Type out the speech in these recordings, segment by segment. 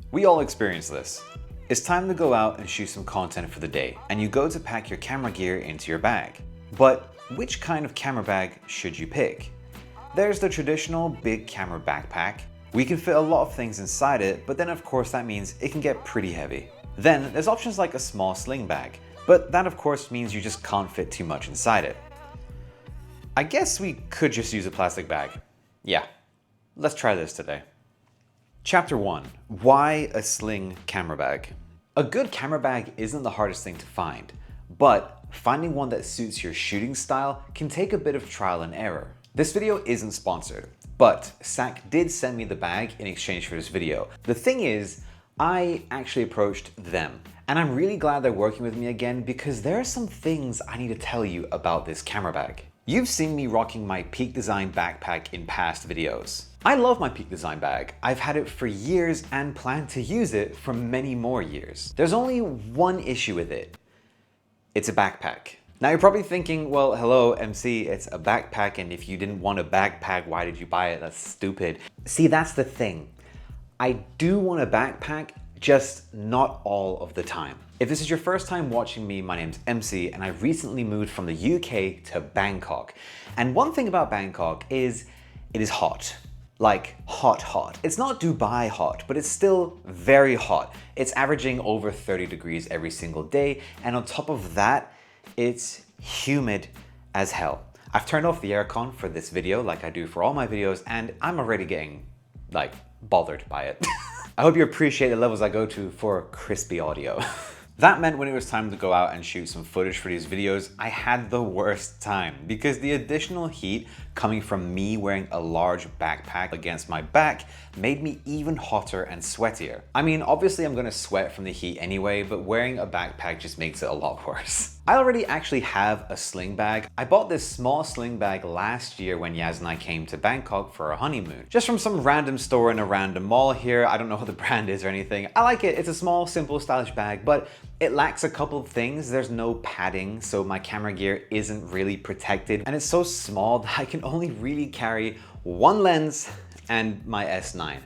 We all experience this. It's time to go out and shoot some content for the day, and you go to pack your camera gear into your bag. But which kind of camera bag should you pick? There's the traditional big camera backpack. We can fit a lot of things inside it, but then of course that means it can get pretty heavy. Then there's options like a small sling bag, but that of course means you just can't fit too much inside it. I guess we could just use a plastic bag. Yeah, let's try this today. Chapter 1. Why a sling camera bag? A good camera bag isn't the hardest thing to find, but finding one that suits your shooting style can take a bit of trial and error. This video isn't sponsored, but SAKK did send me the bag in exchange for this video. The thing is, I actually approached them, and I'm really glad they're working with me again because there are some things I need to tell you about this camera bag. You've seen me rocking my Peak Design backpack in past videos. I love my Peak Design bag. I've had it for years and plan to use it for many more years. There's only one issue with it. It's a backpack. Now you're probably thinking, well, hello MC, it's a backpack, and if you didn't want a backpack, why did you buy it? That's stupid. See, that's the thing. I do want a backpack, just not all of the time. If this is your first time watching me, my name's MC, and I recently moved from the UK to Bangkok. And one thing about Bangkok is it is hot. Like hot, hot. It's not Dubai hot, but it's still very hot. It's averaging over 30 degrees every single day. And on top of that, it's humid as hell. I've turned off the aircon for this video like I do for all my videos, and I'm already getting like bothered by it. I hope you appreciate the levels I go to for crispy audio. That meant when it was time to go out and shoot some footage for these videos, I had the worst time because the additional heat coming from me wearing a large backpack against my back made me even hotter and sweatier. I mean, obviously I'm gonna sweat from the heat anyway, but wearing a backpack just makes it a lot worse. I already actually have a sling bag. I bought this small sling bag last year when Yaz and I came to Bangkok for a honeymoon. Just from some random store in a random mall here. I don't know what the brand is or anything. I like it. It's a small, simple, stylish bag, but it lacks a couple of things. There's no padding, so my camera gear isn't really protected. And it's so small that I can only really carry one lens and my S9.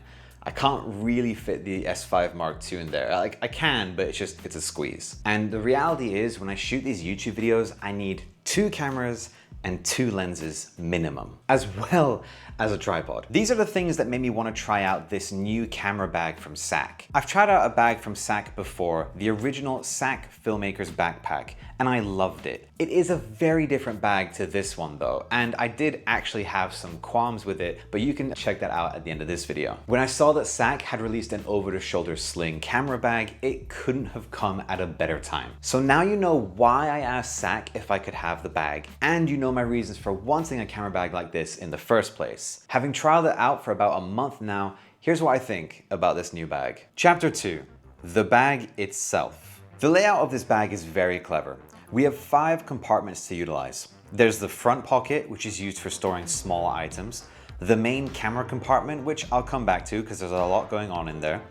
I can't really fit the S5 Mark II in there. Like I can, but it's a squeeze. And the reality is when I shoot these YouTube videos, I need 2 cameras and 2 lenses minimum, as well as a tripod. These are the things that made me want to try out this new camera bag from SAKK. I've tried out a bag from SAKK before, the original SAKK Filmmaker's backpack, and I loved it. It is a very different bag to this one though, and I did actually have some qualms with it, but you can check that out at the end of this video. When I saw that SAKK had released an over-the-shoulder sling camera bag, it couldn't have come at a better time. So now you know why I asked SAKK if I could have the bag, and you know my reasons for wanting a camera bag like this in the first place. Having trialed it out for about a month now, here's what I think about this new bag. Chapter 2. The bag itself. The layout of this bag is very clever. We have 5 compartments to utilize. There's the front pocket, which is used for storing small items. The main camera compartment, which I'll come back to because there's a lot going on in there.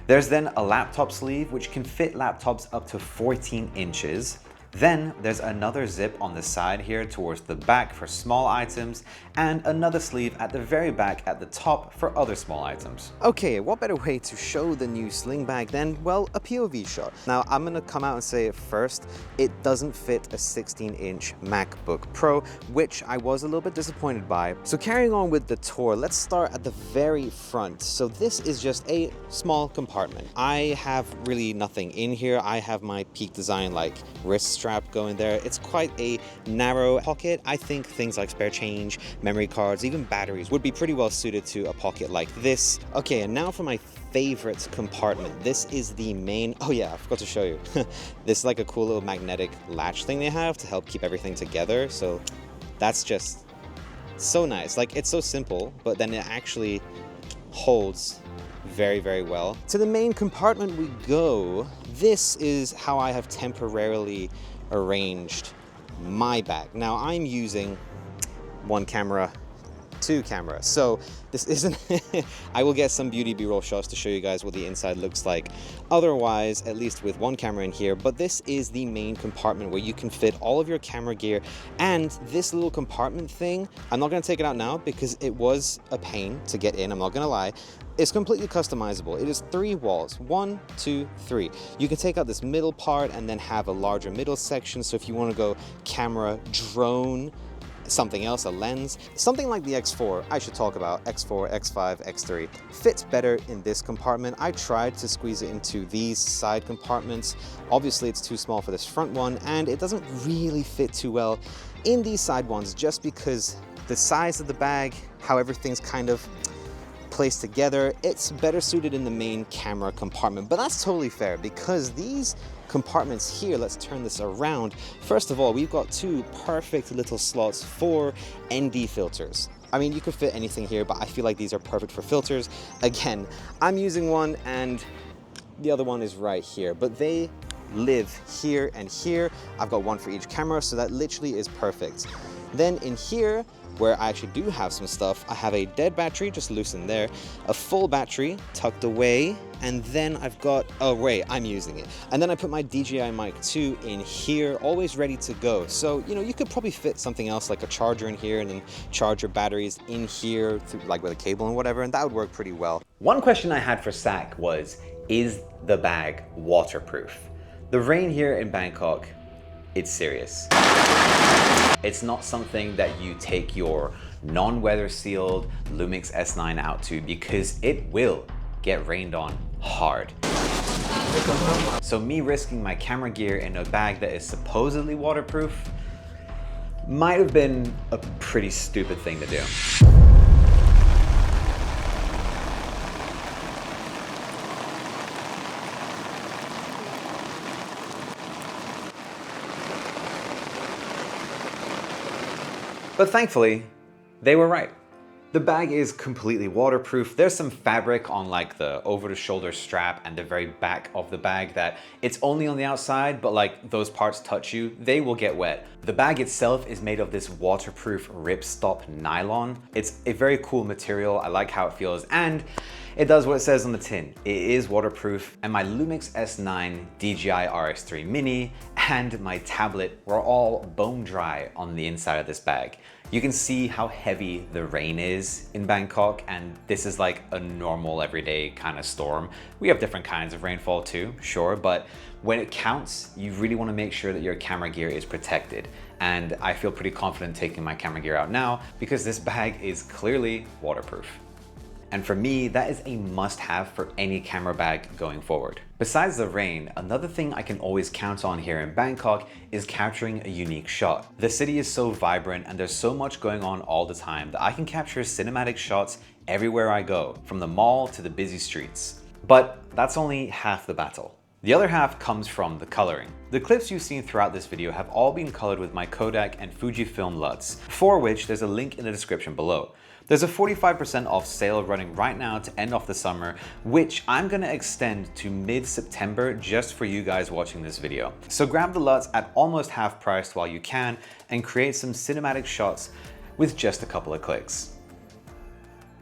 There's then a laptop sleeve, which can fit laptops up to 14 inches. Then there's another zip on the side here towards the back for small items, and another sleeve at the very back at the top for other small items. Okay, what better way to show the new sling bag than, well, a POV shot. Now I'm gonna come out and say it first, it doesn't fit a 16-inch MacBook Pro, which I was a little bit disappointed by. So carrying on with the tour, let's start at the very front. So this is just a small compartment. I have really nothing in here. I have my Peak Design like wrist strap going there. It's quite a narrow pocket. I think things like spare change, memory cards, even batteries would be pretty well suited to a pocket like this. Okay, and now for my favorite compartment. This is the main, oh yeah, I forgot to show you. This is like a cool little magnetic latch thing they have to help keep everything together. So that's just so nice. Like it's so simple, but then it actually holds very, very well. To the main compartment we go. This is how I have temporarily arranged my bag. Now I'm using 1 camera, 2 cameras. So this isn't, I will get some beauty B-roll shots to show you guys what the inside looks like. Otherwise, at least with 1 camera in here, but this is the main compartment where you can fit all of your camera gear. And this little compartment thing, I'm not gonna take it out now because it was a pain to get in, I'm not gonna lie, It's completely customizable. It is 3 walls, 1, 2, 3. You can take out this middle part and then have a larger middle section. So if you want to go camera, drone, something else, a lens, something like the X4, I should talk about X4, X5, X3, fits better in this compartment. I tried to squeeze it into these side compartments. Obviously it's too small for this front one, and it doesn't really fit too well in these side ones just because the size of the bag, how everything's kind of placed together, it's better suited in the main camera compartment. But that's totally fair because these compartments here, let's turn this around. First of all, we've got 2 perfect little slots for ND filters. I mean, you could fit anything here, but I feel like these are perfect for filters. Again, I'm using one and the other one is right here, but they live here and here. I've got one for each camera, so that literally is perfect. Then in here, where I actually do have some stuff, I have a dead battery just loose in there, a full battery tucked away, and then I've got, oh wait, I'm using it. And then I put my DJI Mic 2 in here, always ready to go. So, you know, you could probably fit something else like a charger in here and then charge your batteries in here, like with a cable and whatever, and that would work pretty well. One question I had for SAKK was, is the bag waterproof? The rain here in Bangkok, it's serious. It's not something that you take your non-weather sealed Lumix S9 out to because it will get rained on hard. So me risking my camera gear in a bag that is supposedly waterproof might have been a pretty stupid thing to do. But thankfully, they were right. The bag is completely waterproof. There's some fabric on like the over-the-shoulder strap and the very back of the bag that it's only on the outside, but like those parts touch you, they will get wet. The bag itself is made of this waterproof ripstop nylon. It's a very cool material. I like how it feels, and it does what it says on the tin. It is waterproof, and my Lumix S9, DJI RX3 Mini, and my tablet were all bone dry on the inside of this bag. You can see how heavy the rain is in Bangkok, and this is like a normal everyday kind of storm. We have different kinds of rainfall too, sure, but when it counts, you really want to make sure that your camera gear is protected. And I feel pretty confident taking my camera gear out now because this bag is clearly waterproof. And for me, that is a must-have for any camera bag going forward. Besides the rain, another thing I can always count on here in Bangkok is capturing a unique shot. The city is so vibrant and there's so much going on all the time that I can capture cinematic shots everywhere I go, from the mall to the busy streets. But that's only half the battle. The other half comes from the coloring. The clips you've seen throughout this video have all been colored with my Kodak and Fujifilm LUTs, for which there's a link in the description below. There's a 45% off sale running right now to end off the summer, which I'm gonna extend to mid-September just for you guys watching this video. So grab the LUTs at almost half price while you can and create some cinematic shots with just a couple of clicks.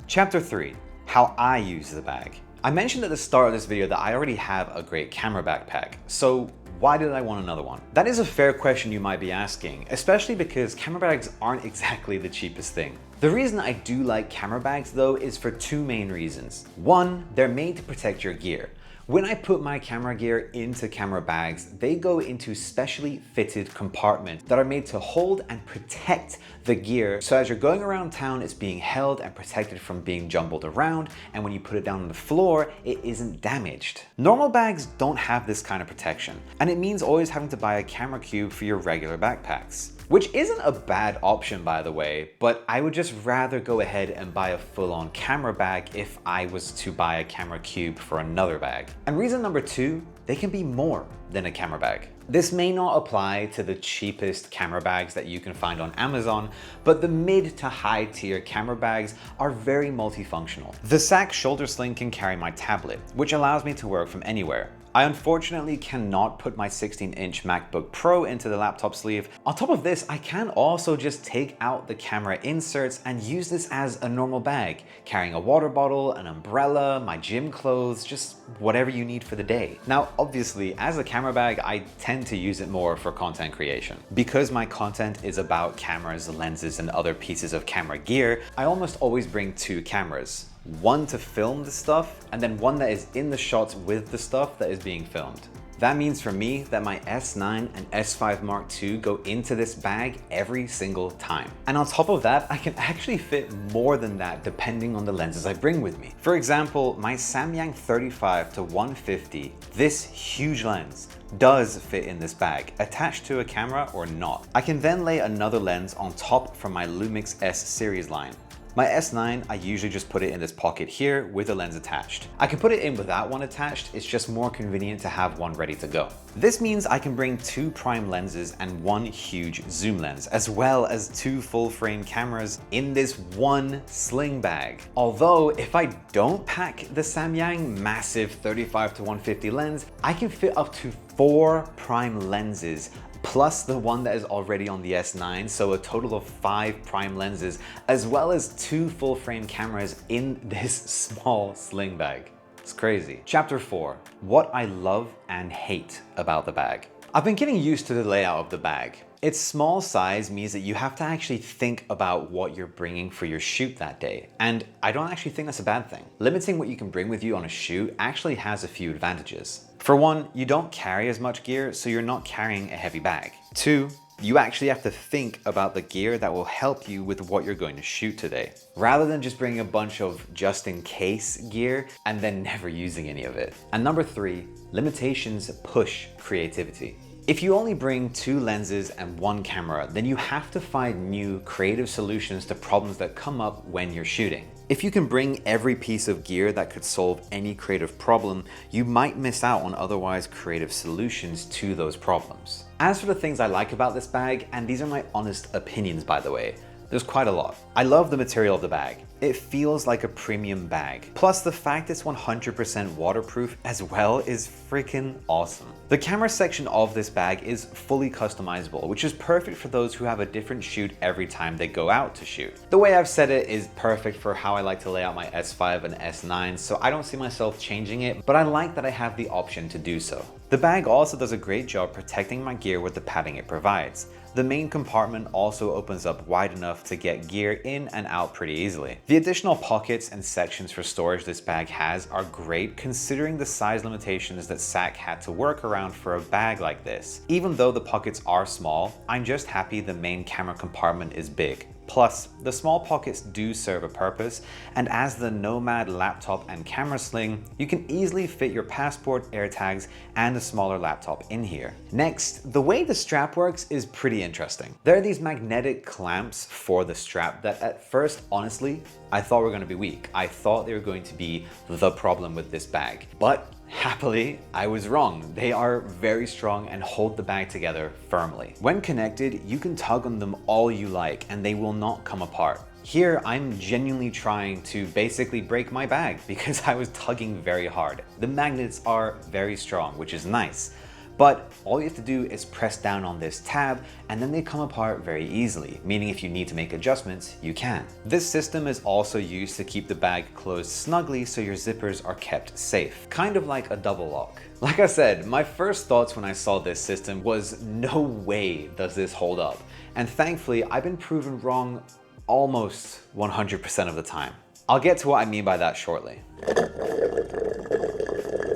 Chapter 3, how I use the bag. I mentioned at the start of this video that I already have a great camera backpack, so why did I want another one? That is a fair question you might be asking, especially because camera bags aren't exactly the cheapest thing. The reason I do like camera bags though is for 2 main reasons. One, they're made to protect your gear. When I put my camera gear into camera bags, they go into specially fitted compartments that are made to hold and protect the gear. So as you're going around town, it's being held and protected from being jumbled around. And when you put it down on the floor, it isn't damaged. Normal bags don't have this kind of protection. And it means always having to buy a camera cube for your regular backpacks. Which isn't a bad option, by the way, but I would just rather go ahead and buy a full-on camera bag if I was to buy a camera cube for another bag. And reason number 2, they can be more than a camera bag. This may not apply to the cheapest camera bags that you can find on Amazon, but the mid to high tier camera bags are very multifunctional. The SAKK shoulder sling can carry my tablet, which allows me to work from anywhere. I unfortunately cannot put my 16-inch MacBook Pro into the laptop sleeve. On top of this, I can also just take out the camera inserts and use this as a normal bag, carrying a water bottle, an umbrella, my gym clothes, just whatever you need for the day. Now, obviously, as a camera bag, I tend to use it more for content creation. Because my content is about cameras, lenses, and other pieces of camera gear, I almost always bring 2 cameras. one to film the stuff, and then one that is in the shots with the stuff that is being filmed. That means for me that my S9 and S5 Mark II go into this bag every single time. And on top of that, I can actually fit more than that depending on the lenses I bring with me. For example, my Samyang 35 to 150, this huge lens does fit in this bag, attached to a camera or not. I can then lay another lens on top from my Lumix S series line. My S9, I usually just put it in this pocket here with the lens attached. I can put it in without one attached, it's just more convenient to have one ready to go. This means I can bring 2 prime lenses and 1 huge zoom lens, as well as 2 full frame cameras in this one sling bag. Although, if I don't pack the Samyang massive 35 to 150 lens, I can fit up to 4 prime lenses plus the one that is already on the S9, so a total of 5 prime lenses, as well as 2 full frame cameras in this small sling bag. It's crazy. Chapter 4, what I love and hate about the bag. I've been getting used to the layout of the bag. Its small size means that you have to actually think about what you're bringing for your shoot that day. And I don't actually think that's a bad thing. Limiting what you can bring with you on a shoot actually has a few advantages. For one, you don't carry as much gear, so you're not carrying a heavy bag. 2, you actually have to think about the gear that will help you with what you're going to shoot today, rather than just bringing a bunch of just in case gear and then never using any of it. And number 3, limitations push creativity. If you only bring 2 lenses and 1 camera, then you have to find new creative solutions to problems that come up when you're shooting. If you can bring every piece of gear that could solve any creative problem, you might miss out on otherwise creative solutions to those problems. As for the things I like about this bag, and these are my honest opinions by the way, there's quite a lot. I love the material of the bag. It feels like a premium bag. Plus the fact it's 100% waterproof as well is freaking awesome. The camera section of this bag is fully customizable, which is perfect for those who have a different shoot every time they go out to shoot. The way I've said it is perfect for how I like to lay out my S5 and S9, so I don't see myself changing it, but I like that I have the option to do so. The bag also does a great job protecting my gear with the padding it provides. The main compartment also opens up wide enough to get gear in and out pretty easily. The additional pockets and sections for storage this bag has are great considering the size limitations that SAKK had to work around for a bag like this. Even though the pockets are small, I'm just happy the main camera compartment is big. Plus, the small pockets do serve a purpose, and as the Nomad laptop and camera sling, you can easily fit your passport, AirTags, and a smaller laptop in here. Next, the way the strap works is pretty interesting. There are these magnetic clamps for the strap that at first, honestly, I thought were going to be weak. I thought they were going to be the problem with this bag. But happily, I was wrong. They are very strong and hold the bag together firmly. When connected, you can tug on them all you like and they will not come apart. Here, I'm genuinely trying to basically break my bag because I was tugging very hard. The magnets are very strong, which is nice. But all you have to do is press down on this tab and then they come apart very easily, meaning if you need to make adjustments, you can. This system is also used to keep the bag closed snugly so your zippers are kept safe, kind of like a double lock. Like I said, my first thoughts when I saw this system was no way does this hold up. And thankfully, I've been proven wrong almost 100% of the time. I'll get to what I mean by that shortly.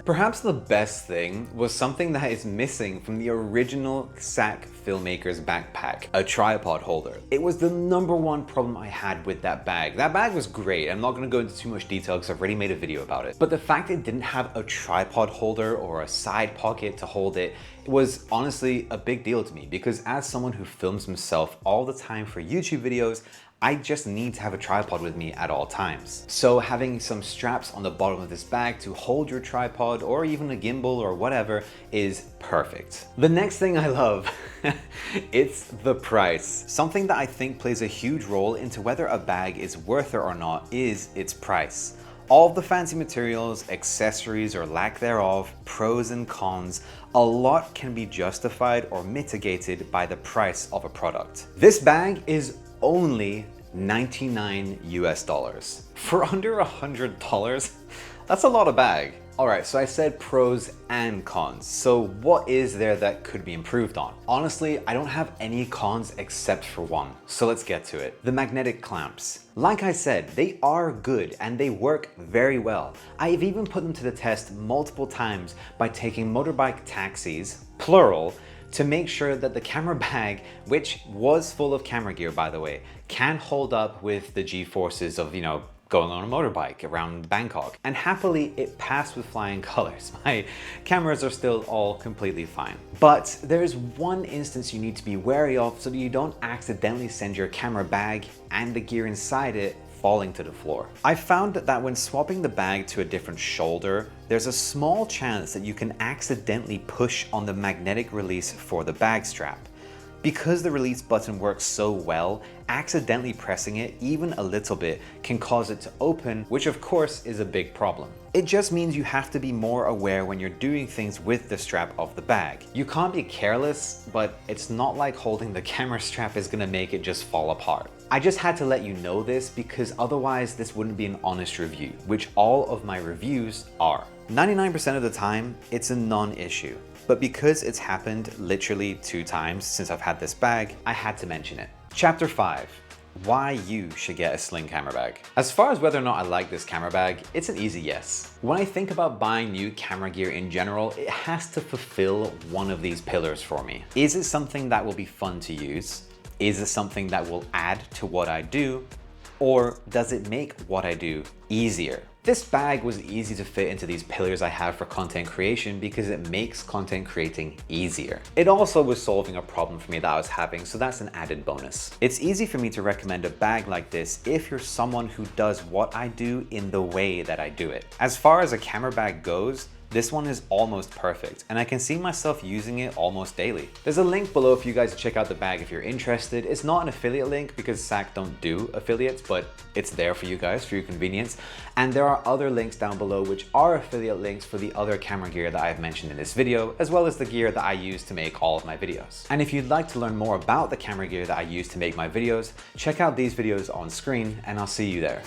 Perhaps the best thing was something that is missing from the original SAKK Filmmaker's backpack, a tripod holder. It was the #1 problem I had with that bag. That bag was great. I'm not going to go into too much detail because I've already made a video about it. But the fact it didn't have a tripod holder or a side pocket to hold it was honestly a big deal to me because as someone who films himself all the time for YouTube videos, I just need to have a tripod with me at all times. So having some straps on the bottom of this bag to hold your tripod or even a gimbal or whatever is perfect. The next thing I love, it's the price. Something that I think plays a huge role into whether a bag is worth it or not is its price. All of the fancy materials, accessories or lack thereof, pros and cons, a lot can be justified or mitigated by the price of a product. This bag is only $99 US. For under $100, that's a lot of bag. Alright, so I said pros and cons. So what is there that could be improved on? Honestly, I don't have any cons except for one. So let's get to it. The magnetic clamps. Like I said, they are good and they work very well. I've even put them to the test multiple times by taking motorbike taxis, plural, to make sure that the camera bag, which was full of camera gear by the way, can hold up with the G-forces of, going on a motorbike around Bangkok. And happily, it passed with flying colors. My cameras are still all completely fine. But there's one instance you need to be wary of so that you don't accidentally send your camera bag and the gear inside it falling to the floor. I found that when swapping the bag to a different shoulder, there's a small chance that you can accidentally push on the magnetic release for the bag strap. Because the release button works so well, accidentally pressing it even a little bit can cause it to open, which of course is a big problem. It just means you have to be more aware when you're doing things with the strap of the bag. You can't be careless, but it's not like holding the camera strap is gonna make it just fall apart. I just had to let you know this because otherwise this wouldn't be an honest review, which all of my reviews are. 99% of the time, it's a non-issue. But because it's happened literally 2 times since I've had this bag, I had to mention it. Chapter 5. Why you should get a Sling camera bag. As far as whether or not I like this camera bag, it's an easy yes. When I think about buying new camera gear in general, it has to fulfill one of these pillars for me. Is it something that will be fun to use? Is it something that will add to what I do? Or does it make what I do easier? This bag was easy to fit into these pillars I have for content creation because it makes content creating easier. It also was solving a problem for me that I was having, so that's an added bonus. It's easy for me to recommend a bag like this if you're someone who does what I do in the way that I do it. As far as a camera bag goes, this one is almost perfect, and I can see myself using it almost daily. There's a link below for you guys to check out the bag if you're interested. It's not an affiliate link because SAKK don't do affiliates, but it's there for you guys for your convenience. And there are other links down below which are affiliate links for the other camera gear that I've mentioned in this video, as well as the gear that I use to make all of my videos. And if you'd like to learn more about the camera gear that I use to make my videos, check out these videos on screen, and I'll see you there.